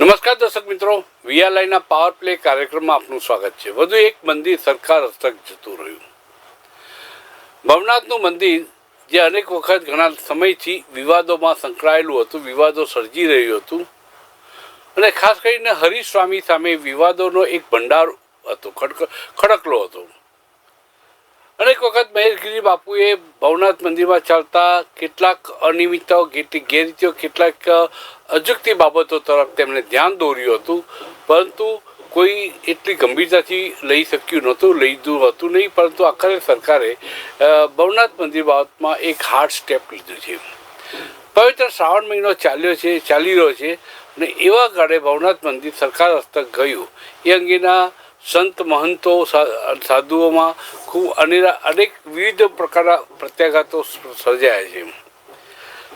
નમસ્કાર દર્શક મિત્રો, વીઆરઆઈના પાવર પ્લે કાર્યક્રમમાં આપનું સ્વાગત છે. વધુ એક મંદિર સરકાર હસ્તક જતું રહ્યું. ભવનાથનું મંદિર જે અનેક વખત ઘણા સમયથી વિવાદોમાં સંકળાયેલું હતું, વિવાદો સર્જી રહ્યું હતું અને ખાસ કરીને હરીશ સ્વામી સામે વિવાદોનો એક ભંડાર હતો, ખડકલો હતો. અનેક વખત મહેશગીરી બાપુએ ભવનાથ મંદિરમાં ચાલતા કેટલાક અનિયમિતતાઓ, ગેરરીતિઓ, કેટલાક અજુગતી બાબતો તરફ તેમણે ધ્યાન દોર્યું હતું, પરંતુ કોઈ એટલી ગંભીરતાથી લઈ શક્યું નહોતું, લીધું હતું નહીં. પરંતુ આખરે સરકારે ભવનાથ મંદિર બાબતમાં એક હાર્ડ સ્ટેપ લીધું છે. પવિત્ર શ્રાવણ મહિનો ચાલી રહ્યો છે અને એવા ગાળે ભવનાથ મંદિર સરકાર હસ્તક ગયું એ અંગેના સંત મહંતો સાધુઓમાં ખૂબ અનેક વિવિધ પ્રકારના પ્રત્યાઘાતો સર્જાયા છે.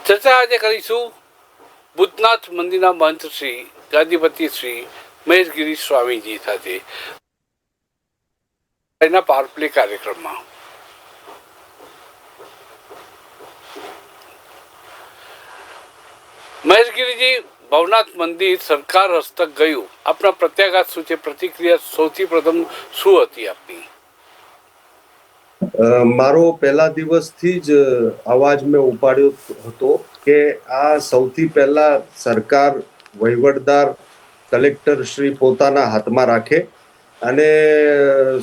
ચર્ચા આજે કરીશું ભૂતનાથ મંદિરના મહંત શ્રી ગાદીપતિ શ્રી મહેશગીરી સ્વામીજી સાથે એના પાવર પ્લે કાર્યક્રમમાં. મહેશગીરીજી, ભવનાથ મંદિર સરકાર હસ્તક ગયું, આપના પ્રત્યાઘાત શું છે? પ્રતિક્રિયા સૌથી પ્રથમ શું હતી આપની? મારો પહેલા દિવસથી જ અવાજ મેં ઉપાડ્યો હતો કે આ સૌથી પહેલા સરકાર, વહીવટદાર, કલેક્ટર શ્રી પોતાના હાથમાં રાખે અને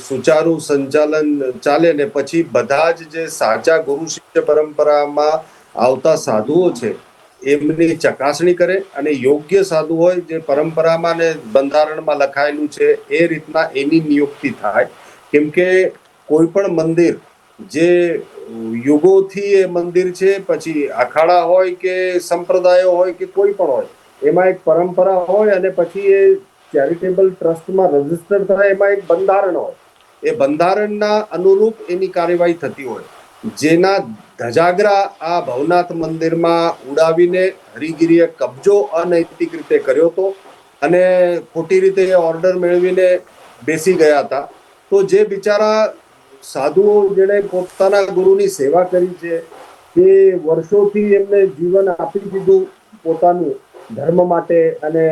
સુચારુ સંચાલન ચાલે ને પછી બધા જ જે સાચા ગુરુ શિષ્ય પરંપરામાં આવતા સાધુઓ છે એમની ચકાસણી કરે અને યોગ્ય સાધુ હોય જે પરંપરામાં ને બંધારણમાં લખાયેલું છે એ રીતના એની નિયુક્તિ થાય. કેમ કે કોઈ પણ મંદિર જે યુગોથી એ મંદિર છે, પછી અખાડા હોય કે સંપ્રદાયો હોય કે કોઈ પણ હોય, એમાં એક પરંપરા હોય અને પછી એ ચેરિટેબલ ટ્રસ્ટમાં રજીસ્ટર થાય, એમાં એક બંધારણ હોય. એ બંધારણના અનુરૂપ એની કાર્યવાહી થતી હોય. જેના ધજાગરા આ ભવનાથ મંદિરમાં ઉડાવીને હરિગીરીએ કબજો અનૈતિક રીતે કર્યો હતો અને ખોટી રીતે ઓર્ડર મેળવીને બેસી ગયા હતા. તો જે બિચારા સાધુઓ જેણે પોતાના ગુરુની સેવા કરી છે, કે વર્ષોથી એમને જીવન આપી દીધું પોતાનું ધર્મ માટે અને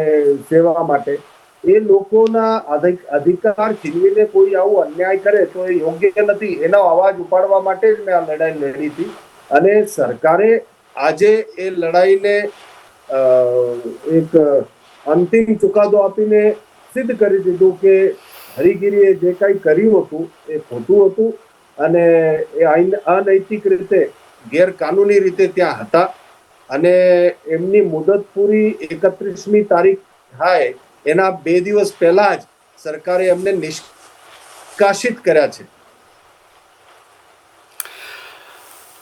સેવા માટે, એ લોકોના અધિકાર છીનવીને કોઈ આવું અન્યાય કરે તો એ યોગ્ય નથી. એનો અવાજ ઉપાડવા માટે જ મેં આ લડાઈ લડી હતી અને સરકારે આજે એ લડાઈને એક અંતિમ ચુકાદો આપીને સિદ્ધ કરી દીધું કે હરિગીરીએ જે કંઈ કર્યું હતું એ ખોટું હતું અને એ અનૈતિક રીતે, ગેરકાનૂની રીતે ત્યાં હતા અને એમની મુદત પૂરી 31મી તારીખ થાય એના 2 દિવસ પહેલા જ સરકારે એમને નિષ્કાસિત કર્યા છે.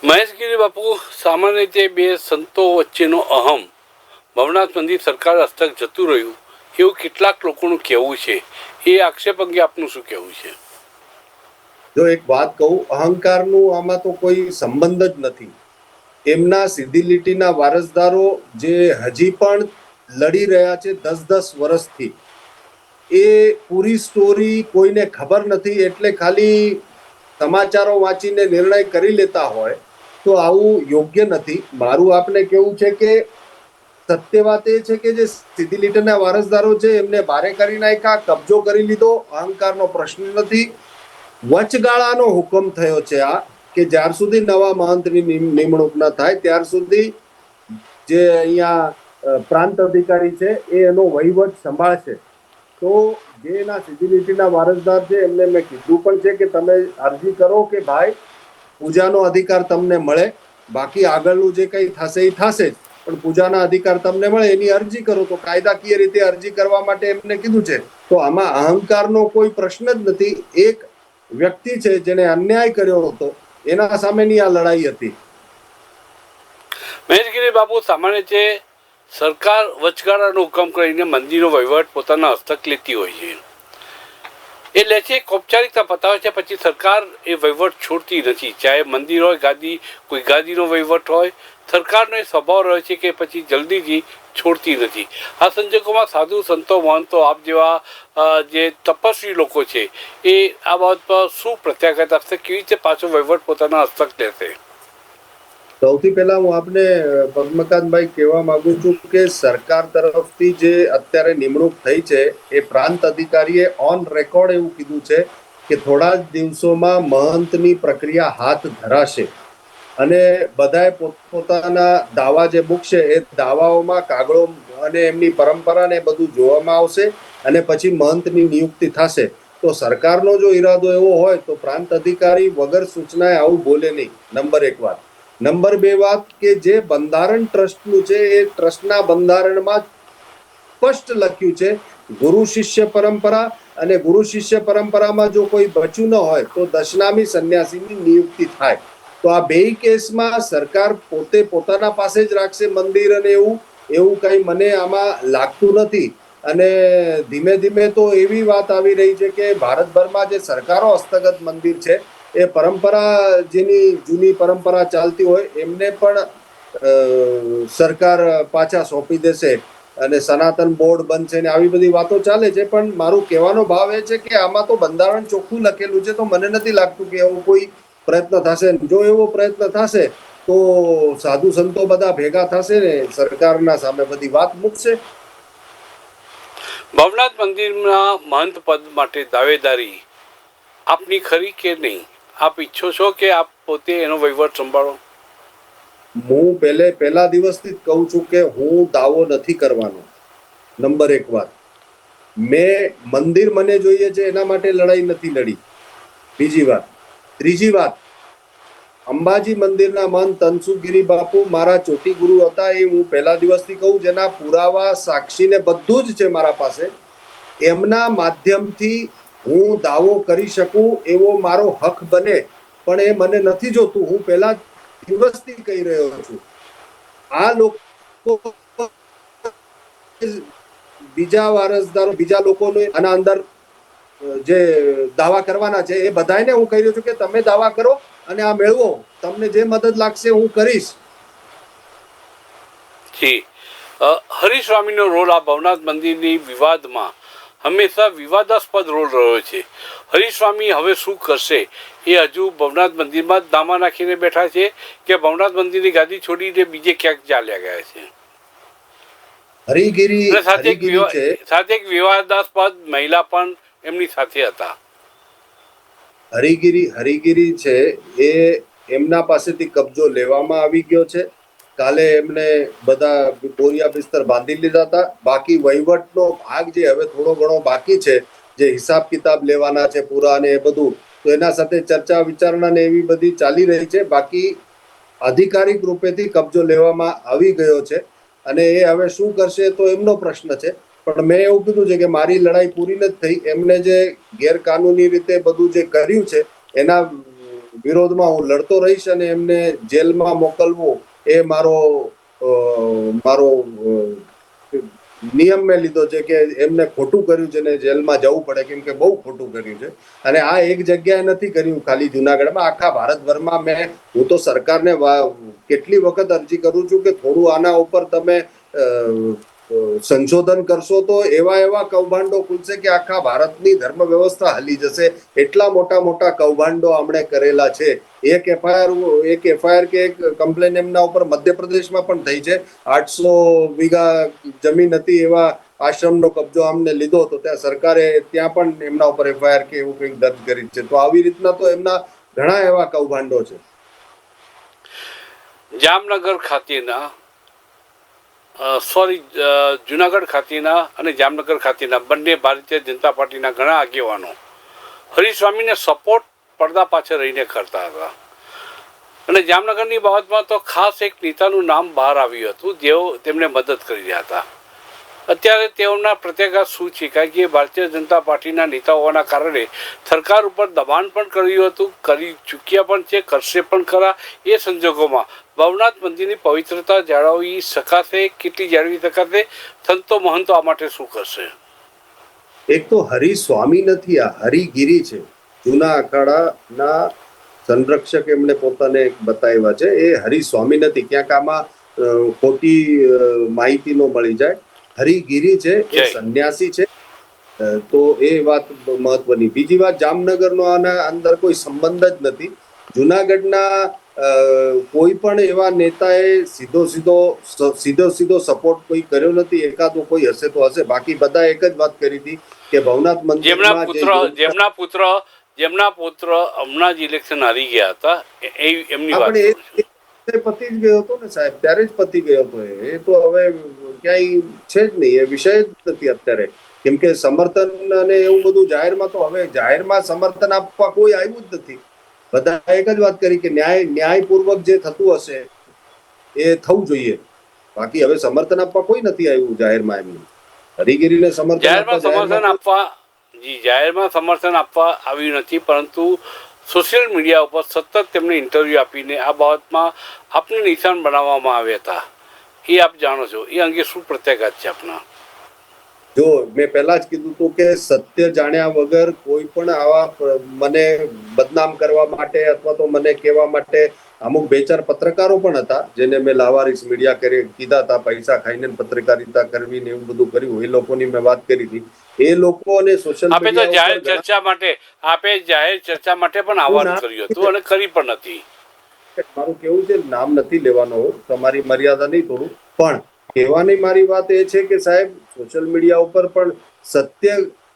મહેશગીરી બાપુ, સામાન્ય રીતે બે સંતો વચ્ચેનો અહમ, ભવનાથ મંદિર સરકાર હસ્તક જતું રહ્યું એવું કેટલાક લોકોનું કહેવું છે. એ આક્ષેપ અંગે આપનું શું કહેવું છે? જો એક વાત કહું, અહંકારનું આમાં તો કોઈ સંબંધ જ નથી. એમના સીધી લીટીના વારસદારો જે હજી પણ લડી રહ્યા છે 10-10 વર્ષથી, એ પૂરી સ્ટોરી કોઈને ખબર નથી. એટલે ખાલી સમાચારો વાંચીને નિર્ણય કરી લેતા હોય તો આવું યોગ્ય નથી. મારું આપને કેવું છે કે સત્ય વાત એ છે કે જે સીધી લીટીના વારસદારો છે એમને બારે કરી નાખ્યા, કબજો કરી લીધો. અહંકારનો પ્રશ્ન નથી, વચગાળાનો હુકમ થયો છે આ, કે જ્યાર સુધી નવા મહંતની નિમણૂક ન થાય ત્યાર સુધી જે અહીંયા પ્રાંત અધિકારી છે એ એનો વહીવટ સંભાળશે. તો જે એના સીધી લીટીના વારસદાર છે એમને મેં કીધું પણ છે કે તમે અરજી કરો કે ભાઈ પૂજાનો અધિકાર તમને મળે, બાકી આગળનું જે કંઈ થશે એ થશે જ, પણ પૂજાના અધિકાર તમને મળે એની અરજી કરો. તો કાયદાકીય રીતે અરજી કરવા માટે એમને કીધું છે. તો આમાં અહંકારનો કોઈ પ્રશ્ન જ નથી. એક વ્યક્તિ છે જેને અન્યાય કર્યો હતો એના સામેની આ લડાઈ હતી. મહેશગીરી બાપુ, સામાન્ય છે સરકાર વચગાળાનો હુકમ કરીને મંદિરનો વહીવટ પોતાના હસ્તક લેતી હોય છે. એ લે છે, ઔપચારિકતા પતાવે છે, પછી સરકાર એ વહીવટ છોડતી નથી. ચાહે મંદિર હોય, ગાદી, કોઈ ગાદીનો વહીવટ હોય, સરકારનો એ સ્વભાવ રહે છે કે પછી જલ્દીથી છોડતી નથી. આ સંજોગોમાં સાધુ સંતો મહંતો આપ જેવા જે તપસ્વી લોકો છે એ આ બાબત પર શું પ્રત્યાઘાત આપશે? કેવી રીતે પાછો વહીવટ પોતાના હસ્તક લેશે? સૌથી પહેલા હું આપને પદ્મકાંતભાઈ કહેવા માંગુ છું કે સરકાર તરફથી જે અત્યારે નિમણૂક થઈ છે એ પ્રાંત અધિકારીએ ઓન રેકોર્ડ એવું કીધું છે કે થોડા જ દિવસોમાં મહંતની પ્રક્રિયા હાથ ધરાશે અને બધાએ પોતપોતાના દાવા જે મૂકશે એ દાવાઓમાં કાગળો અને એમની પરંપરા ને બધું જોવામાં આવશે અને પછી મહંતની નિયુક્તિ થશે. તો સરકારનો જો ઈરાદો એવો હોય તો પ્રાંત અધિકારી વગર સૂચનાએ આવું બોલે નહીં. નંબર 1 વાત. નંબર 2 વાત કે જે બંધારણ ટ્રસ્ટનું છે એ ટ્રસ્ટના બંધારણમાં સ્પષ્ટ લખ્યું છે ગુરુ શિષ્ય પરંપરા, અને ગુરુ શિષ્ય પરંપરામાં જો કોઈ બચ્યું ન હોય તો દશનામી સંન્યાસીની નિયુક્તિ થાય. તો આ બે કેસમાં સરકાર પોતે પોતાના પાસે જ રાખશે મંદિર અને એવું કઈ મને આમાં લાગતું નથી. અને ધીમે ધીમે તો એવી વાત આવી રહી છે કે ભારતભરમાં જે સરકારો હસ્તગત મંદિર છે એ પરંપરા જેની જૂની પરંપરા ચાલતી હોય એમને પણ સરકાર પાછા સોંપી દેશે અને સનાતન બોર્ડ બનશે ને આવી બધી વાતો ચાલે છે. પણ મારું કહેવાનો ભાવ એ છે કે આમાં તો બંધારણ ચોખ્ખું લખેલું છે, તો મને નથી લાગતું કે એવો કોઈ પ્રયત્ન થશે. જો એવો પ્રયત્ન થશે તો સાધુ સંતો બધા ભેગા થશે ને સરકારના સામે બધી વાત મૂકશે. ભવનાથ મંદિરના મહંત પદ માટે દાવેદારી આપની ખરી કે નહીં? આપ ઈચ્છો છો કે આપ પોતે એનો વહીવટ સંભાળો? હું પહેલા દિવસથી જ કહું છું કે હું દાવો નથી કરવાનો. નંબર 1 વાત. મંદિર મને જોઈએ છે એના માટે લડાઈ નથી લડી. બીજી વાત. ત્રીજી વાત, અંબાજી મંદિરના મહંત તનસુખગીરી બાપુ મારા ચોટી ગુરુ હતા. એ હું પહેલા દિવસથી કહું, જેના પુરાવા સાક્ષીને બધું જ છે મારા પાસે. એમના માધ્યમથી હું દાવો કરી શકું એવો મારો હક બને, પણ એ મને નથી જોતું. હું પહેલા દિવસથી કહી રહ્યો છું. આ લોકો બીજા વારસદારો, બીજા લોકોને આના અંદર જે દાવા કરવાના છે એ બધાને હું કહી રહ્યો છું કે તમે દાવા કરો અને આ મેળવો. તમને જે મદદ લાગશે હું કરીશ. જી, હરીશ સ્વામીનો રોલ આ ભવનાથ મંદિરની વિવાદમાં હંમેશા વિવાદાસ્પદ રોલ રહ્યો છે. હરીશ સ્વામી હવે શું કરશે? એ હજુ ભવનાથ મંદિરમાં જ દામા નાખીને બેઠા છે કે ભવનાથ મંદિરની ગાદી છોડીને બીજે ક્યાંક ચાલ્યા ગયા છે? હરિગીરી સાથે એક વિવાદાસ્પદ મહિલા પણ એમની સાથે હતા. હરિગીરી છે એ એમના પાસેથી કબજો લેવામાં આવી ગયો છે. કાલે એમને બધા બોરિયા બિસ્તર બાંધી લીધા હતા. બાકી વહીવટનો ભાગ જે હવે થોડો ઘણો બાકી છે, જે હિસાબ કિતાબ લેવાના છે પૂરા અને એ બધું, તો એના સાથે ચર્ચા વિચારણા ને એવી બધી ચાલી રહી છે. બાકી અધિકારિક રૂપેથી કબજો લેવામાં આવી ગયો છે અને એ હવે શું કરશે તો એમનો પ્રશ્ન છે. પણ મેં એવું કીધું છે કે મારી લડાઈ પૂરી નથી થઈ. એમને જે ગેરકાનૂની રીતે બધું જે કર્યું છે એના વિરોધમાં હું લડતો રહીશ અને એમને જેલમાં મોકલવું એ મારો નિયમ મેં લીધો છે કે એમને ખોટું કર્યું છે ને જેલમાં જવું પડે, કેમ કે બહુ ખોટું કર્યું છે. અને આ એક જગ્યાએ નથી કર્યું ખાલી જુનાગઢમાં, આખા ભારતભરમાં. હું તો સરકારને કેટલી વખત અરજી કરું છું કે થોડું આના ઉપર તમે સંશોધન કરશો તો એવા કૌભાંડો ખુલશે કે આખા ભારતની ધર્મ વ્યવસ્થા હલી જશે. એટલા મોટા કૌભાંડો આમણે કરેલા છે. એક એફઆઈઆર કે એક કમ્પ્લેન એમના ઉપર મધ્યપ્રદેશમાં પણ થઈ છે. 800 વીઘા જમીન હતી, એવા આશ્રમનો કબજો આમને લીધો હતો. ત્યાં સરકારે ત્યાં પણ એમના ઉપર એફઆઈઆર કે એવું કંઈક દર્જ કરી છે. તો આવી રીતના તો એમના ઘણા એવા કૌભાંડો છે. જામનગર ખાતેના જુનાગઢ ખાતેના અને જામનગર ખાતેના બંને ભારતીય જનતા પાર્ટીના ઘણા આગેવાનો હરીશ સ્વામીને સપોર્ટ પડદા પાછળ રહીને કરતા હતા. અને જામનગરની બાબતમાં તો ખાસ એક નેતાનું નામ બહાર આવ્યું હતું જેઓ તેમને મદદ કરી રહ્યા હતા. અત્યારે તેઓના પ્રત્યાઘાત શું છે? કારણ કે ભારતીય જનતા પાર્ટીના નેતા હોવાના કારણે સરકાર ઉપર દબાણ પણ કર્યું હતું, કરી ચૂક્યા પણ છે, કરશે પણ ખરા. એ સંજોગોમાં ભવનાથ મંદિરની પવિત્રતા જાળવી શકાશે? કેટલી જાળવી શકાશે? સંતો મહંતો આ માટે શું કરશે? એક તો હરી સ્વામી નથી, આ હરિગીરી છે. જૂના અખાડાના સંરક્ષક એમણે પોતાને બતાવ્યા છે. એ હરી સ્વામી નથી. ક્યાંક આમાં ખોટી માહિતી નો મળી જાય. હરિગીરી છે, એ સંન્યાસી છે. તો એ વાત મહત્વની. બીજી વાત, જામનગરનો આના અંદર કોઈ સંબંધ જ નથી. જુનાગઢના કોઈ પણ એવા નેતાએ સીધો સપોર્ટ કોઈ કર્યો નથી. એકાદો કોઈ હશે તો હશે, બાકી બધા એક જ વાત કરી હતી કે ભવનાથ મંદિરમાં જેમના પુત્ર હમણાં જ ઇલેક્શન હારી ગયા હતા એમની વાત આપણે કરું છું. પતી જ ગયો હતો ને સાહેબ, ત્યારે જ પતી ગયો હતો. એ તો હવે ક્યાંય છે જ નહીં, એ વિષય જ નથી અત્યારે. કેમ કે સમર્થન અને એવું બધું જાહેરમાં, તો હવે જાહેરમાં સમર્થન આપવા કોઈ આવ્યું જ નથી. બધા એક જ વાત કરી કે ન્યાયપૂર્વક જે થતું હશે એ થવું જોઈએ. બાકી હવે સમર્થન આપવા કોઈ નથી આવ્યું જાહેરમાં. એમનું હરિગીરીને જાહેરમાં સમર્થન આપવા આવ્યું નથી, પરંતુ સોશિયલ મીડિયા ઉપર સતત તેમને ઇન્ટરવ્યૂ આપીને આ બાબતમાં આપને નિશાન બનાવવામાં આવ્યા હતા. એ આપ જાણો છો, એ અંગે શું પ્રત્યાઘાત છે આપના? જો મેં પહેલા જ કીધું હતું કે સત્ય જાણ્યા વગર કોઈ પણ આવા મને બદનામ કરવા માટે અથવા તો મને કહેવા માટે અમુક બે ચાર પત્રકારો પણ હતા જેને મેં લાવારીસ મીડિયા કરી કીધા હતા, પૈસા ખાઈને પત્રકારિતા કરવી ને એવું બધું કર્યું. એ લોકોની મેં વાત કરી હતી. એ લોકોને સોશિયલ મીડિયા આપે જાહેર ચર્ચા માટે પણ આહવાન કર્યું હતું અને કરી પણ નથી. મારું કેવું છે, નામ નથી લેવાનો, તમારી મર્યાદા નહીં તોડું, પણ કહેવાની મારી વાત એ છે કે સાહેબ, સોશિયલ મીડિયા ઉપર પણ સત્ય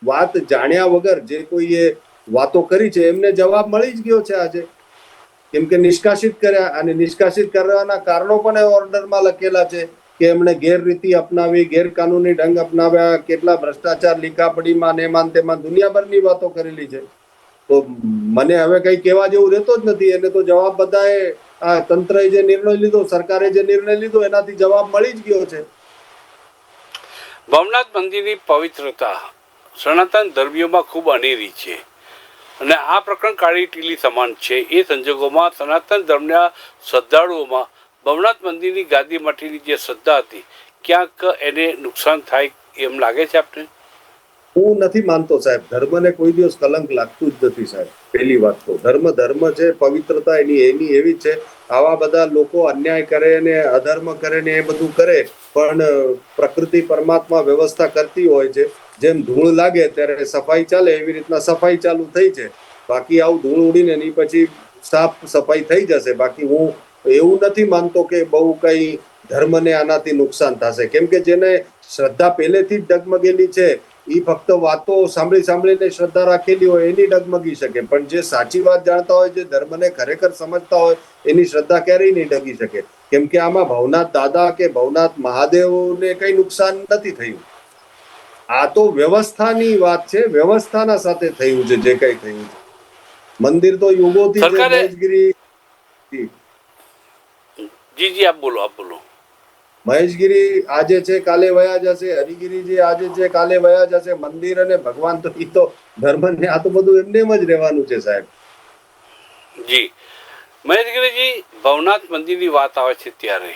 વાત જાણ્યા વગર જે કોઈએ વાતો કરી છે એમને જવાબ મળી જ ગયો છે આજે. કેમ કે નિષ્કાસિત કર્યા, અને નિષ્કાસિત કરવાના કારણો પણ ઓર્ડરમાં લખેલા છે કે એમણે ગેરરીતિ અપનાવી, ગેરકાનૂની ઢંગ અપનાવ્યા, કેટલા ભ્રષ્ટાચાર લીકાપડીમાં ને એમાં તેમાં દુનિયાભરની વાતો કરેલી છે. તો મને હવે કઈ કહેવા જેવું રહેતો જ નથી. એને તો જવાબ બધાએ આ તંત્રએ જે નિર્ણય લીધો, સરકારે જે નિર્ણય લીધો, એનાથી જવાબ મળી જ ગયો છે. ભવનાથ મંદિરની પવિત્રતા સનાતન ધર્મીઓમાં ખૂબ અનેરી છે અને આ પ્રકરણ કાળી ટીલી સમાન છે. એ સંજોગોમાં સનાતન ધર્મના શ્રદ્ધાળુઓમાં ભવનાથ મંદિરની ગાદી માટેની જે શ્રદ્ધા હતી, ક્યાંક એને નુકસાન થાય એમ લાગે છે આપને? હું નથી માનતો સાહેબ, ધર્મને કોઈ દિવસ કલંક લાગતું જ નથી સાહેબ. પહેલી વાત તો ધર્મ છે, પવિત્રતા એની એવી છે. આવા બધા લોકો અન્યાય કરે ને અધર્મ કરે ને એ બધું કરે, પણ પ્રકૃતિ પરમાત્મા વ્યવસ્થા કરતી હોય છે. જેમ ધૂળ લાગે ત્યારે સફાઈ ચાલે, એવી રીતના સફાઈ ચાલુ થઈ છે. બાકી આવું ધૂળ ઉડીને એની પછી સાફ સફાઈ થઈ જશે. બાકી હું એવું નથી માનતો કે બહુ કઈ ધર્મને આનાથી નુકસાન થશે. કેમ કે જેને શ્રદ્ધા પહેલેથી જ ડગમગેલી છે, એ ફક્ત વાતો સાંભળીને શ્રદ્ધા રાખેલી હોય એની ડગમગી શકે, પણ જે સાચી વાત જાણતા હોય, જે ધર્મને ખરેખર સમજતા હોય, એની શ્રદ્ધા ક્યારેય નહીં ડગી શકે. કેમ કે આમાં ભવનાથ દાદા કે ભવનાથ મહાદેવને કઈ નુકસાન નથી થયું. આ તો વ્યવસ્થાની વાત છે. વ્યવસ્થાના સાથે થયું છે જે કઈ થયું છે. મંદિર તો યુગોથી છે. મહેશગીરી આપ બોલો. મહેશગીરી આજે છે કાલે વયા જશે, હરિગીરીજી આજે છે કાલે વયા જશે. મંદિર અને ભગવાન તો એ તો ધર્મ ને આ તો બધું એમને એમ જ રહેવાનું છે સાહેબ. જી મહેશગીરીજી, ભવનાથ મંદિરની વાત આવે છે ત્યારે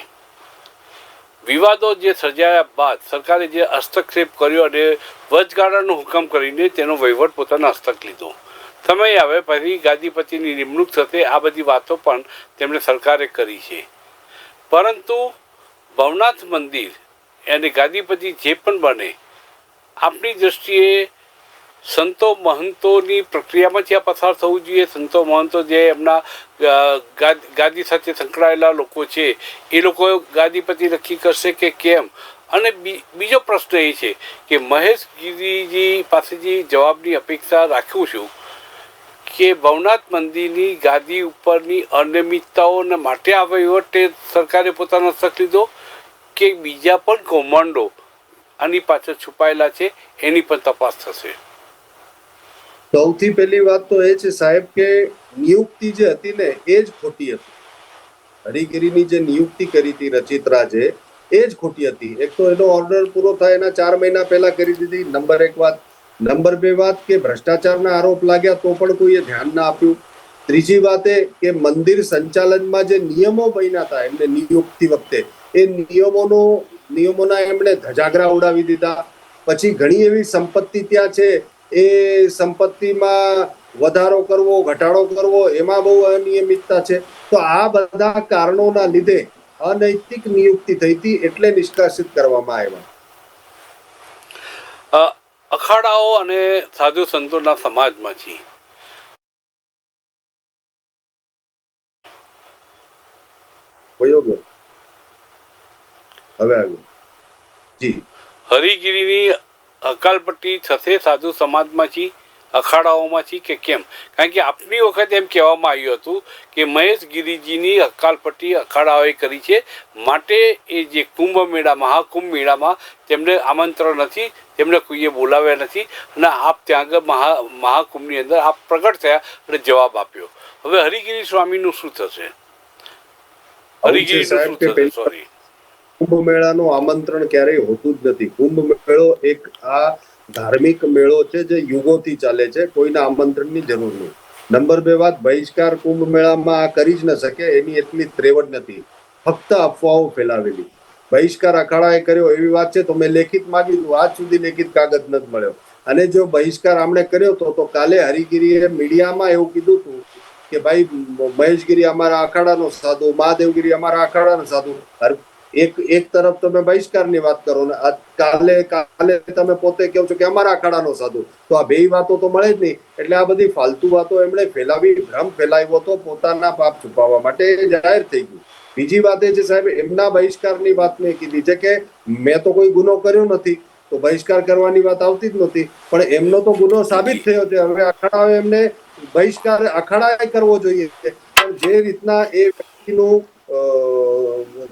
વિવાદો જે સર્જાયા બાદ સરકારે જે હસ્તક્ષેપ કર્યો અને વચગાળાનો હુકમ કરીને તેનો વહીવટ પોતાના હસ્તક લીધો. સમય આવે પછી ગાદીપતિની નિમણૂક થશે, આ બધી વાતો પણ તેમણે સરકારે કરી છે. પરંતુ ભવનાથ મંદિર અને ગાદીપતિ જે પણ બને, આપની દ્રષ્ટિએ સંતો મહંતોની પ્રક્રિયામાંથી આ પસાર થવું જોઈએ? સંતો મહંતો જે એમના ગાદી સાથે સંકળાયેલા લોકો છે, એ લોકો ગાદીપતિ નક્કી કરશે કે કેમ? અને બીજો પ્રશ્ન એ છે કે મહેશગીરીજી પાસેથી જવાબની અપેક્ષા રાખું છું કે ભવનાથ મંદિરની ગાદી ઉપરની અનિયમિતતાઓને માટે આ વહીવટે સરકારે પોતાનો હસ્તક લીધો કે બીજા પણ કૌભાંડો આની પાછળ છુપાયેલા છે, એની પણ તપાસ થશે? સૌથી પહેલી વાત તો એ છે સાહેબ કે નિયુક્તિ જે હતી ને એ જ ખોટી હતી. હરિગીરીની જે નિયુક્તિ કરી હતી રચિત્રા, જે એ જ ખોટી હતી. એક તો એનો ઓર્ડર પૂરો થાય એના 4 મહિના પહેલા કરી દીધી, નંબર 1 વાત. નંબર 2 વાત કે ભ્રષ્ટાચારના આરોપ લાગ્યા તો પણ કોઈએ ધ્યાન ના આપ્યું. ત્રીજી વાત એ કે મંદિર સંચાલનમાં જે નિયમો બન્યા હતા એમને નિયુક્તિ વખતે, એ નિયમોના એમણે ધજાગરા ઉડાવી દીધા. પછી ઘણી એવી સંપત્તિ ત્યાં છે, એ સંપત્તિમાં વધારો કરવો, ઘટાડો કરવો, એમાં બહુ અનિયમિતતા છે. તો આ બધા કારણોના લીધે અનૈતિક નિયુક્તિ થઈ હતી, એટલે નિષ્કાસિત કરવામાં આવ્યા. અખાડાઓ અને સાધુ સંતોના સમાજમાંથી વયો ગયો, હવે આવ્યો જી. હરિગીરીની અકાલપટ્ટી થશે સાધુ સમાજમાંથી, અખાડાઓમાંથી કે કેમ? કારણ કે આપની વખત એમ કહેવામાં આવ્યું હતું કે મહેશ ગિરીજીની અકાલપટ્ટી અખાડાઓએ કરી છે, માટે એ જે કુંભ મેળા, મહાકુંભ મેળામાં તેમને આમંત્રણ નથી, તેમને કોઈએ બોલાવ્યા નથી, અને આપ ત્યાં આગળ મહાકુંભની અંદર આપ પ્રગટ થયા અને જવાબ આપ્યો. હવે હરિગીરી સ્વામીનું શું થશે? હરિગીરીનું શું થશે? સોરી, કુંભ મેળાનું આમંત્રણ ક્યારેય હોતું જ નથી. કુંભ મેળો એક આ ધાર્મિક મેળો છે જે યુગોથી ચાલે છે, કોઈના આમંત્રણની જરૂર નહીં. નંબર 2 વાત, બહિષ્કાર કુંભ મેળામાં આ કરી જ ન શકે, એની એટલી ત્રેવડ નથી, ફક્ત અફવાઓ ફેલાવેલી. બહિષ્કાર અખાડાએ કર્યો એવી વાત છે તો મેં લેખિત માંગ્યું, આજ સુધી લેખિત કાગળ નથી મળ્યો. અને જો બહિષ્કાર આમણે કર્યો તો કાલે હરિગીરીએ મીડિયામાં એવું કીધું હતું કે ભાઈ મહેશગીરી અમારા અખાડાનો સાધુ, મહાદેવગીરી અમારા અખાડાનો સાધુ. એક તરફ તમે બહિષ્કારની વાત કરો ને કાલે તમે પોતે કહો છો કે અમારા અખાડાનો સાધુ, તો આ બે વાતો તો મળે જ નહીં. એટલે આ બધી ફાલતુ વાતો એમણે ફેલાવી, ભ્રમ ફેલાવ્યો તો પોતાના પાપ છુપાવવા માટે જાહેર થઈ ગયું. બીજી વાત એ છે સાહેબ, એમના બહિષ્કારની વાત મેં કીધી છે કે મેં તો કોઈ ગુનો કર્યો નથી, તો બહિષ્કાર કરવાની વાત આવતી જ નથી, પણ એમનો તો ગુનો સાબિત થયો છે. હવે અખાડાએ એમને બહિષ્કાર અખાડાએ કરવો જોઈએ, પણ જે રીતના એ વ્યક્તિનું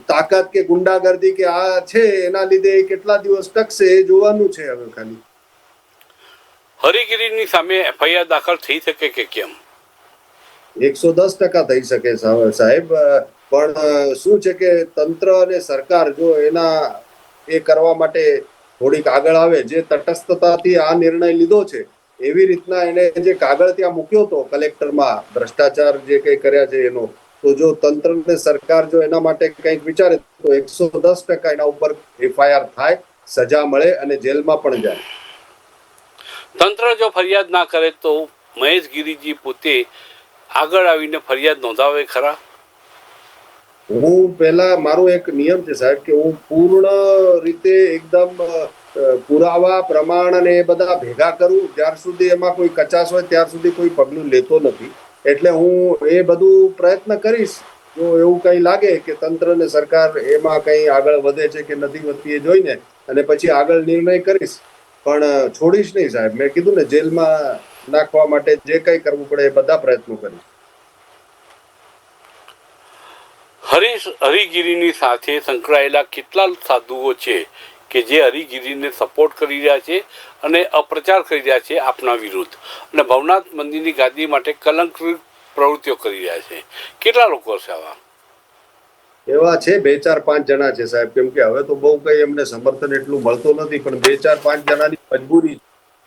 તાકાત કે ગુંડાગર્દી કે આ છે એના લીધે કેટલા દિવસ ટકશે એ જોવાનું છે. હવે ખાલી હરિગીરીની સામે એફઆઈઆર દાખલ થઈ શકે કે કેમ? 110% થઈ શકે સાહેબ, પણ શું છે કે તંત્ર અને સરકાર જો એના એ કરવા માટે થોડીક આગળ આવે, જે તટસ્થતાથી આ નિર્ણય લીધો છે એવી રીતના એને જે કાગળ ત્યાં મૂક્યો હતો કલેક્ટરમાં, ભ્રષ્ટાચાર જે કઈ કર્યા છે એનો, તો જો તંત્ર અને સરકાર જો એના માટે કંઈક વિચારે તો 110% એના ઉપર એફઆઈઆર થાય, સજા મળે અને જેલમાં પણ જાય. તંત્ર જો ફરિયાદ ના કરે તો મહેશ ગિરીજી પોતે આગળ આવીને ફરિયાદ નોંધાવે ખરા? હું પહેલા મારો એક નિયમ છે સાહેબ કે હું પૂર્ણ રીતે એકદમ પુરાવા, પ્રમાણ અને એ બધા ભેગા કરું, જ્યાર સુધી એમાં કોઈ કચાશ હોય ત્યાર સુધી કોઈ પગલું લેતો નથી. એટલે હું એ બધું પ્રયત્ન કરીશ. જો એવું કઈ લાગે કે તંત્ર ને સરકાર એમાં કઈ આગળ વધે છે કે નથી વધતી એ જોઈને અને પછી આગળ નિર્ણય કરીશ, પણ છોડીશ નહીં સાહેબ. મેં કીધું ને, જેલમાં નાખવા માટે જે કઈ કરવું પડે એ બધા પ્રયત્નો કરીશ. હરિગીરીની સાથે સંકળાયેલા કેટલા સાધુઓ છે કે જે હરિગીરીને સપોર્ટ કરી રહ્યા છે અને અપ્રચાર કરી રહ્યા છે આપના વિરુદ્ધ, અને ભવનાથ મંદિરની ગાદી માટે કલંકિત પ્રવૃત્તિઓ કરી રહ્યા છે? કેટલા લોકો છે આવા? એવા છે 2-4-5 જણા છે સાહેબ, કેમ કે હવે તો બહુ કઈ એમને સમર્થન એટલું મળતો નથી, પણ 2-4-5 જણાની મજબૂરી,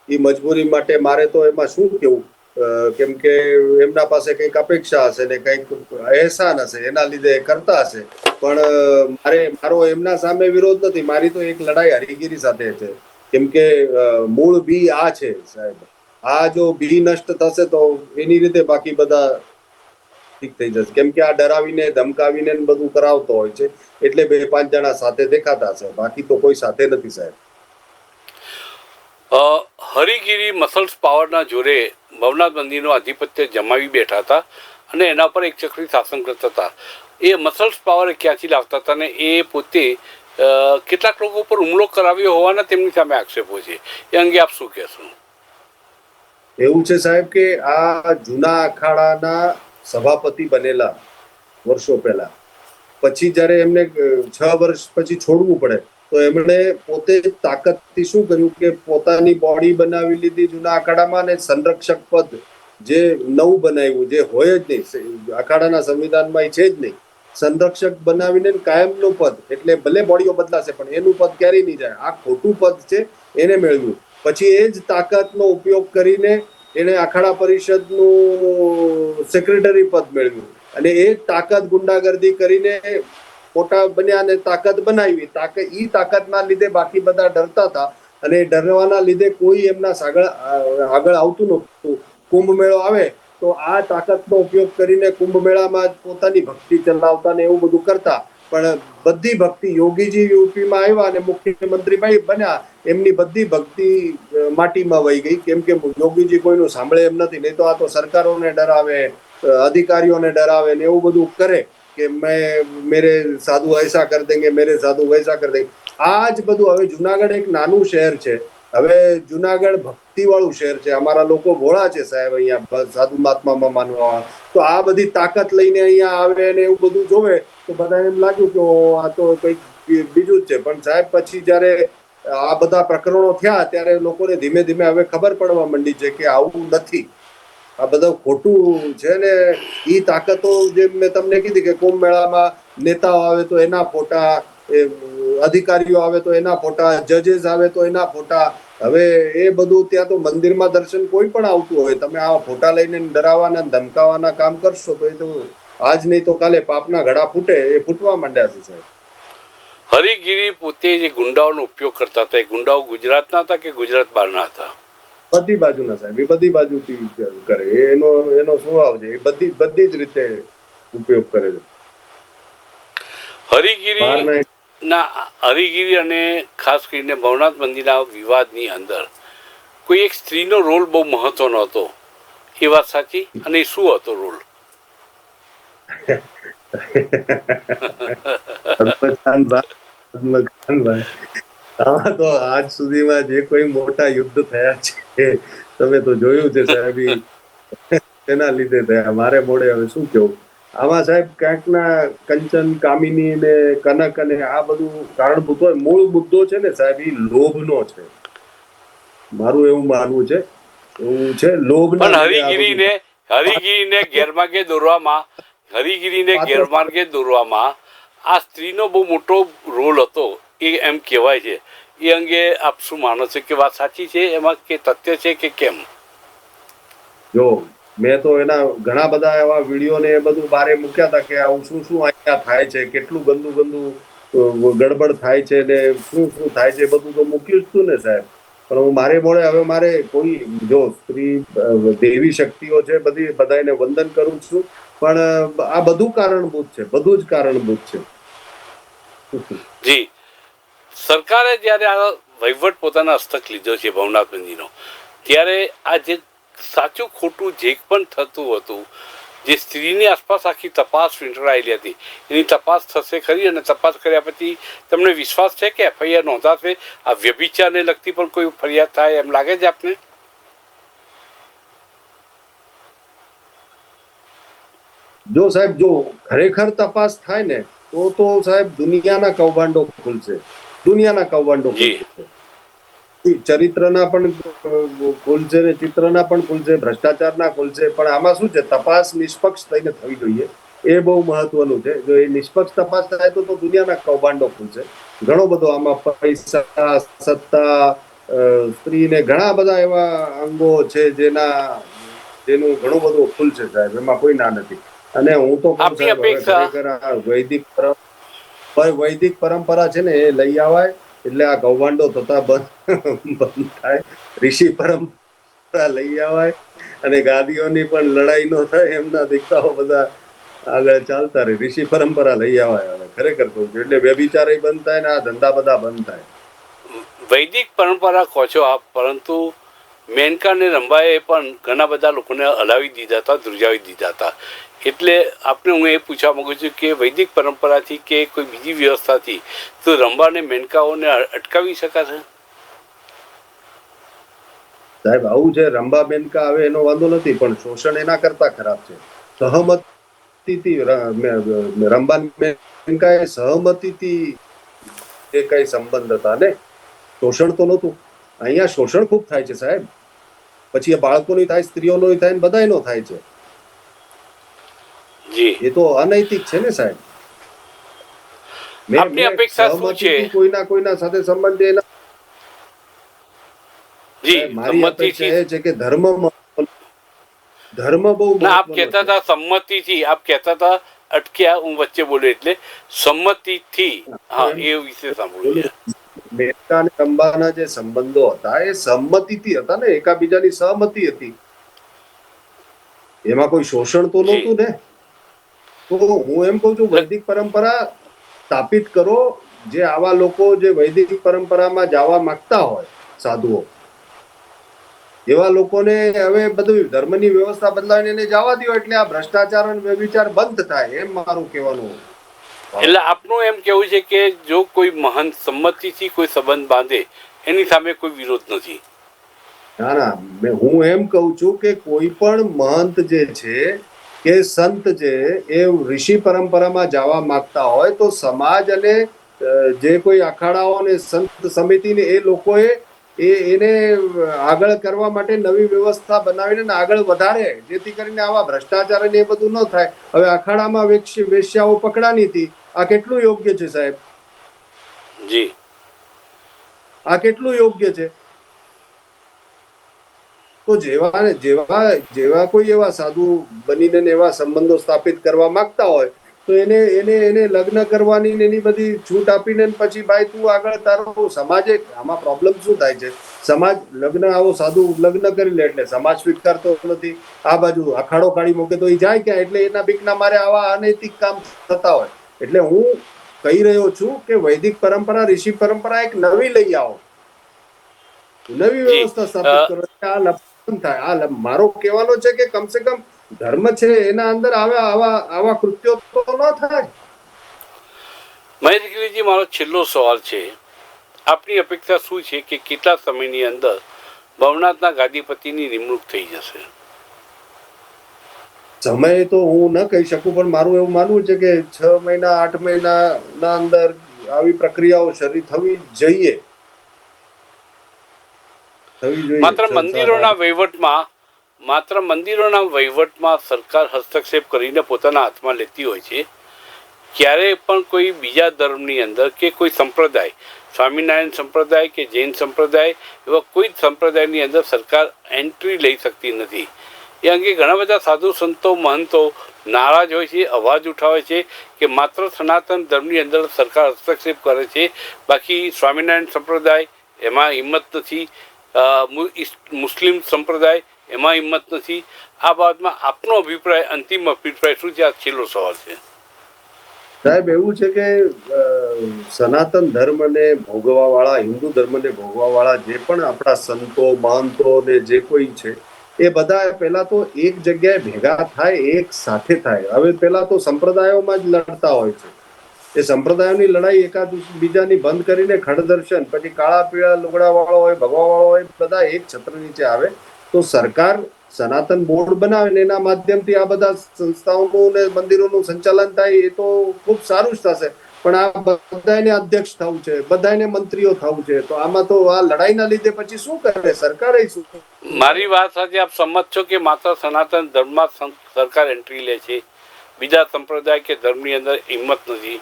એ મજબૂરી માટે મારે તો એમાં શું કેવું, કેમ કે એમના પાસે કંઈક અપેક્ષા હશે ને કંઈક અહેસાન હશે, એના લીધે કરતા હશે. પણ મારો એમના સામે વિરોધ નથી, મારી તો એક લડાઈ હરિગીરી સાથે છે. કેમ કે મૂળ બી આ છે સાહેબ, આ જો બી નષ્ટ થશે તો એની રીતે બાકી બધા ઠીક થઈ જશે. કેમ કે આ ડરાવીને ધમકાવીને બધું કરાવતો હોય છે, એટલે 2-5 જણા સાથે દેખાતા છે, બાકી તો કોઈ સાથે નથી સાહેબ. હરિગીરી મસલ્સ પાવરના જોરે ભવનાથ મંદિરનું આધિપત્ય જમાવી બેઠા હતા અને એના પર એક ચક્રી શાસન કરતા હતા. એ મસલ્સ પાવર ક્યાંથી લાવતા હતા અને એ પોતે કેટલાક લોકો પર હુમલો કરાવ્યો હોવાના તેમની સામે આક્ષેપો છે, એ અંગે આપ શું કહેશો? એવું છે સાહેબ કે આ જૂના અખાડાના સભાપતિ બનેલા વર્ષો પહેલા, પછી જયારે એમને 6 વર્ષ પછી છોડવું પડે તો એમણે પોતે તાકાતથી શું કર્યું કે પોતાની બોડી બનાવી લીધી જૂના અખાડામાં, અને સંરક્ષક પદ જે નવું બનાવ્યું, જે હોય જ નહીં અખાડાના સંવિધાનમાં છે જ નહીં, સંરક્ષક બનાવીને કાયમનું પદ, એટલે ભલે બોડીઓ બદલાશે પણ એનું પદ ક્યારેય નહીં જાય. આ ખોટું પદ છે, એને મેળવ્યું. પછી એ જ તાકાતનો ઉપયોગ કરીને એને અખાડા પરિષદનું સેક્રેટરી પદ મેળવ્યું, અને એ તાકાત ગુંડાગર્દી કરીને મોટા બન્યા અને તાકાત બનાવી. ઈ તાકાતના લીધે બાકી બધા ડરતા હતા, અને ડરવાના લીધે કોઈ એમના આગળ આવતું નહોતું. કુંભ મેળો આવે તો આ તાકાતનો ઉપયોગ કરીને કુંભ મેળામાં પોતાની ભક્તિ ચલાવતા ને એવું બધું કરતા. પણ બધી ભક્તિ, યોગીજી યુપીમાં આવ્યા અને મુખ્યમંત્રી બન્યા, એમની બધી ભક્તિ માટીમાં વહી ગઈ. કેમ કે યોગીજી કોઈનું સાંભળે એમ નથી, નહીં તો આ તો સરકારોને ડરાવે, અધિકારીઓને ડરાવે ને એવું બધું કરે. કે મેરે સાધુ ऐसा कर देंगे, मेरे साधु वैसा कर देंगे. આ જ બધું. હવે જુનાગઢ એક નાનું શહેર છે. હવે જુનાગઢ ભક્તિ વાળું શહેર છે. અમારા લોકો ભોળા છે સાહેબ, અહીંયા સાધુ મહાત્મામાં માનવા. તો આ બધી તાકાત લઈને અહીંયા આવે ને એવું બધું જોવે તો બધાને એમ લાગ્યું કે આ તો કંઈક બીજું જ છે. પણ સાહેબ પછી જયારે આ બધા પ્રકરણો થયા ત્યારે લોકોને ધીમે ધીમે હવે ખબર પડવા માંડી છે કે આવું નથી, આ બધું ખોટું છે. ને ઈ તાકાતો જે મેં તમને કીધી કે કુંભ મેળામાં નેતાઓ આવે તો એના ફોટા, અધિકારીઓ આવે તો એના ફોટા, જજીસ આવે તો એના ફોટા. હવે એ બધું ત્યાં તો મંદિરમાં દર્શન કોઈ પણ આવતું હોય, તમે આ ફોટા લઈને ડરાવવાના ધમકાવાના કામ કરશો તો એ તો આજ નહીં તો કાલે પાપના ઘડા ફૂટે, એ ફૂટવા માંડ્યા છે સાહેબ. હરિગીરી પોતે જે ગુંડાઓનો ઉપયોગ કરતા હતા, એ ગુંડાઓ ગુજરાતના હતા કે ગુજરાત બહારના હતા? બધી બાજુના સાહેબ, એ બધી બાજુથી કરે. એનો સ્વભાવ છે, એ બધી જ રીતે ઉપયોગ કરે છે. હરિગીરી અને ખાસ કરીને ભવનાથ મંદિરના વિવાદની અંદર કોઈ એક સ્ત્રીનો રોલ બહુ મહત્વનો હતો, એ વાત સાચી? અને એ શું હતો રોલ? આમાં તો આજ સુધીમાં જે કોઈ મોટા યુદ્ધ થયા છે તમે તો જોયું છે સાહેબ, એના લીધે થયા. મારે મોડે હવે શું કેવું આમાં સાહેબ. ક્યાંક ના કંચન, કામિની ને કનક અને આ બધું કારણભૂત હોય. મૂળ મુદ્દો છે ને સાહેબ, એ લોભનો છે. મારું એવું માનવું છે, એવું છે લોભ. પણ હરિગીરીને ગેરમાર્ગે દોરવામાં આ સ્ત્રીનો બહુ મોટો રોલ હતો, એ એમ કહેવાય છે. એ અંગે આપ શું માનો છો? કે વાત સાચી છે એમાં, કે તથ્ય છે કે કેમ? જો મેં તો એના ઘણા બધા એવા વિડીયો ને એ બધું બારે મૂક્યા હતા કે આવું શું શું અહીંયા થાય છે, કેટલું ગંદુ ગડબડ થાય છે ને શું શું થાય છે, બધું તો મૂક્યું જ હતું ને સાહેબ. પણ હું મારે કોઈ જો સ્ત્રી દેવી શક્તિઓ છે બધી, બધાને વંદન કરું છું. પણ આ બધું કારણભૂત છે, બધું જ કારણભૂત છે. જી, સરકારે જયારે આ વહીવટ પોતાના હસ્તક લીધો છે ભવનાથ મંદિરનો, ત્યારે આ જે સાચું ખોટું જે પણ થતું હતું, જે સ્ત્રીની આસપાસ આખી તપાસ વીંટળાયેલી હતી, એની તપાસ થશે ખરી? અને તપાસ કર્યા પછી તમને વિશ્વાસ છે કે એફઆઈઆર નોંધાશે? આ વ્યભિચારને લગતી પણ કોઈ ફરિયાદ થાય એમ લાગે છે આપને? જો સાહેબ, જો ખરેખર તપાસ થાય ને તો સાહેબ દુનિયાના કૌભાંડો ખુલશે, દુનિયાના કૌભાંડો ખુલશે. ચરિત્રના પણ ખુલશે ને ચિત્રના પણ ખુલશે, ભ્રષ્ટાચારના ખુલશે. પણ આમાં શું છે, તપાસ નિષ્પક્ષ થઈને થવી જોઈએ, એ બહુ મહત્વનું છે. જો એ નિષ્પક્ષ તપાસ થાય તો દુનિયાના કૌભાંડો ખુલશે. ઘણો બધો આમાં પૈસા, સત્તા, સ્ત્રીને ઘણા બધા એવા અંગો છે જેનું ઘણું બધું ખુલશે સાહેબ, એમાં કોઈ ના નથી. અને હું તો કહું સાહેબ, ખરેખર આ વૈદિક પરંપરા છે ને એ લઈ આવાય એટલે આ કૌભાંડો થતા બંધ થાય. ઋષિ પરંપરા લઈ આવાય અને ગાદીઓની પણ લડાઈ નો થાય, એમના દીકરાઓ બધા આગળ ચાલતા રહે. ઋષિ પરંપરા લઈ આવાય. હવે ખરેખર કહું છું, એટલે વ્યભિચાર બંધ થાય ને આ ધંધા બધા બંધ થાય. વૈદિક પરંપરા કહો છો આપ, પરંતુ મેનકા અને રંભાએ પણ ઘણા બધા લોકોને હલાવી દીધા હતા, ધ્રુજાવી દીધા હતા. એટલે આપને હું એ પૂછવા માંગુ છું કે વૈદિક પરંપરાથી કે કોઈ બીજી વ્યવસ્થાથી તો રંભા અને મેનકાઓને અટકાવી શકાશે? સાહેબ આવું છે, રંભા મેનકા આવે એનો વાંધો નથી, પણ શોષણ એના કરતા ખરાબ છે. સહમતિથી રંભા મેનકા એ સહમતિથી જે કઈ સંબંધ હતા ને, શોષણ તો નહોતું. અહીંયા શોષણ ખૂબ થાય છે સાહેબ. પછી એ બાળકોની થાય, સ્ત્રીઓનો થાય, બધાનો થાય છે. એ તો અનૈતિક છે ને સાહેબ. આપની અપેક્ષા શું છે? કોઈના સાથે સંબંધ એના મારી અપેક્ષા એ છે કે ધર્મ બહુ આપ કહેતા હતા સંમતિથી, આપ કહેતા હતા, અટક્યા હું વચ્ચે બોલ્યો એટલે સંમતિથી. હા, એ વિશે સાંભળ્યું. મેનકા અને રંભાના જે સંબંધો હતા એ સંમતિથી હતા ને, એકાબીજાની સહમતિ હતી. એમાં કોઈ શોષણ તો નહોતું ને. તો હું એમ કઉ છું, વૈદિક પરંપરા સ્થાપિત કરો. જે આવા લોકો જે વૈદિક પરંપરામાં જવા માંગતા હોય, સાધુઓ, એવા લોકોને હવે બધું ધર્મની વ્યવસ્થા બદલાવીને એને જવા દો, એટલે આ ભ્રષ્ટાચાર અને વ્યભિચાર બંધ થાય, એમ મારું કહેવાનું. એટલે આપનું એમ કેવું છે કે જો કોઈ મહંત સંમતિથી કોઈ સંબંધ બાંધે એની સામે કોઈ વિરોધ નથી. ના ના, હું એમ કહું છું કે કોઈ પણ મહંત જે છે કે સંત છે એ ઋષિ પરંપરામાં જવા માંગતા હોય તો સમાજ અને જે કોઈ અખાડાઓ અને સંત સમિતિને એ લોકોએ એને આગળ કરવા માટે નવી વ્યવસ્થા બનાવીને આગળ વધારે, જેથી કરીને આવા ભ્રષ્ટાચાર ને એ બધું ન થાય. હવે અખાડામાં વેશ્યાઓ પકડાની હતી, આ કેટલું યોગ્ય છે સાહેબ? જી, આ કેટલું યોગ્ય છે? તો જેવા કોઈ એવા સાધુ બનીને એવા સંબંધો સ્થાપિત કરવા માંગતા હોય તો એને લગ્ન કરવાની એની બધી છૂટ આપીને પછી ભાઈ તું આગળ તારો સમાજે, આમાં પ્રોબ્લેમ શું થાય છે? સમાજ લગ્ન, આવો સાધુ લગ્ન કરી લે એટલે સમાજ સ્વીકારતો નથી, આ બાજુ અખાડો કાઢી મૂકે તો એ જાય ક્યાં? એટલે એના બીકના મારે આવા અનૈતિક કામ થતા હોય. એટલે હું કહી રહ્યો છું કે વૈદિક પરંપરા, ઋષિ પરંપરા એક નવી લઈ આવો, નવી વ્યવસ્થા સ્થાપિત કરો. આ થાય, આ મારો કહેવાનો છે કે કમસે કમ ધર્મ છે એના અંદર આવા કૃત્યો તો ન થાય. મહેશગીરીજી, મારો છેલ્લો સવાલ છે, આપની અપેક્ષા શું છે કે કેટલા સમયની અંદર ભવનાથના ગાદીપતિની નિમણૂક થઈ જશે? સમય તો હું ન કહી શકું, પણ મારું એવું માનવું છે કે 6 મહિના 8 મહિનાના અંદર આવી પ્રક્રિયાઓ શરૂ થવી જોઈએ. માત્ર મંદિરોના વહીવટમાં સરકાર હસ્તક્ષેપ કરીને પોતાના હાથમાં લેતી હોય છે. ક્યારેય પણ કોઈ બીજા ધર્મની અંદર કે કોઈ સંપ્રદાય, સ્વામિનારાયણ સંપ્રદાય કે જૈન સંપ્રદાય, એવા કોઈ સંપ્રદાયની અંદર સરકાર એન્ટ્રી લઈ શકતી નથી. એ અંગે ઘણા બધા સાધુ સંતો, મહંતો નારાજ હોય છે, અવાજ ઉઠાવે છે કે માત્ર સનાતન ધર્મની અંદર સરકાર હસ્તક્ષેપ કરે છે, બાકી સ્વામિનારાયણ સંપ્રદાય એમાં હિંમત નથી, મુસ્લિમ સંપ્રદાય એમાં હિંમત નથી. આ બાબતમાં આપનો અભિપ્રાય, અંતિમ અભિપ્રાય શું છે? આ છેલ્લો સવાલ છે સાહેબ. એવું છે કે સનાતન ધર્મને ભોગવવા વાળા, હિન્દુ ધર્મને ભોગવવા વાળા જે પણ આપણા સંતો, મહંતો ને જે કોઈ છે એ બધા પહેલા તો એક જગ્યાએ ભેગા થાય, એક સાથે થાય. હવે પહેલા તો સંપ્રદાયોમાં જ લડતા હોય છે. એ સંપ્રદાયોની લડાઈ એકાદ બીજાની બંધ કરીને ખડદર્શન, પછી કાળા પીળા લુગડા વાળો હોય, ભગવા વાળો હોય, બધા એક છત્ર નીચે આવે તો સરકાર સનાતન બોર્ડ બનાવે ને એના માધ્યમથી આ બધા સંસ્થાઓનું ને મંદિરોનું સંચાલન થાય, એ તો ખૂબ સારું જ થશે. પણ આ બધાને અધ્યક્ષ થવું છે, બધાને મંત્રીઓ થવું છે, તો આમાં તો આ લડાઈના લીધે પછી શું કરે સરકાર? શું? મારી વાત સાથે આપ સંમત છો કે માત્ર સનાતન ધર્મમાં સરકાર એન્ટ્રી લે છે, બીજા સંપ્રદાય કે ધર્મની અંદર હિંમત નથી,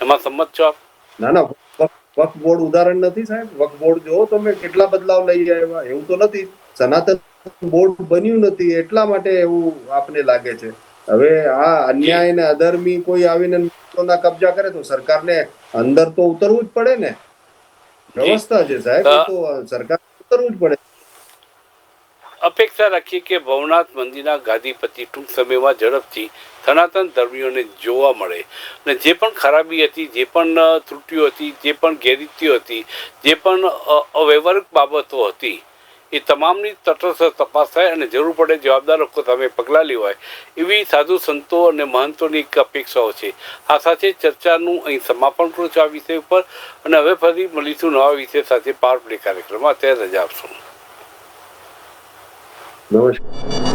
એમાં સંમત છો આપ? ના ના, વક્ફ બોર્ડ ઉદાહરણ નથી સાહેબ. વક્ફ બોર્ડ જો તમે કેટલા બદલાવ લઈ આવ્યા, એવું તો નથી. સનાતન બોર્ડ બન્યું નથી એટલા માટે એવું આપને લાગે છે. હવે આ અન્યાય ને અધર્મી કોઈ આવીને કબજા કરે તો સરકારને અંદર તો ઉતરવું જ પડે ને. વ્યવસ્થા છે સાહેબ, તો સરકાર ઉતરવું જ પડે. અપેક્ષા રાખીએ કે ભવનાથ મંદિરના ગાદીપતિ ટૂંક સમયમાં ઝડપથી સનાતન ધર્મીઓને જોવા મળે અને જે પણ ખરાબી હતી, જે પણ ત્રુટીઓ હતી, જે પણ ગેરરીતિઓ હતી, જે પણ અવ્યવહારિક બાબતો હતી, એ તમામની તટસ્થ તપાસ થાય અને જરૂર પડે જવાબદાર લોકો સામે પગલાં લેવાય, એવી સાધુ સંતો અને મહંતોની એક અપેક્ષાઓ છે. આ સાથે ચર્ચાનું અહીં સમાપન કરું છું આ વિષય ઉપર, અને હવે ફરી મળીશું નવા વિષય સાથે પાવર પ્લે કાર્યક્રમમાં. અત્યારે રજા આપશું. નમસ્કાર.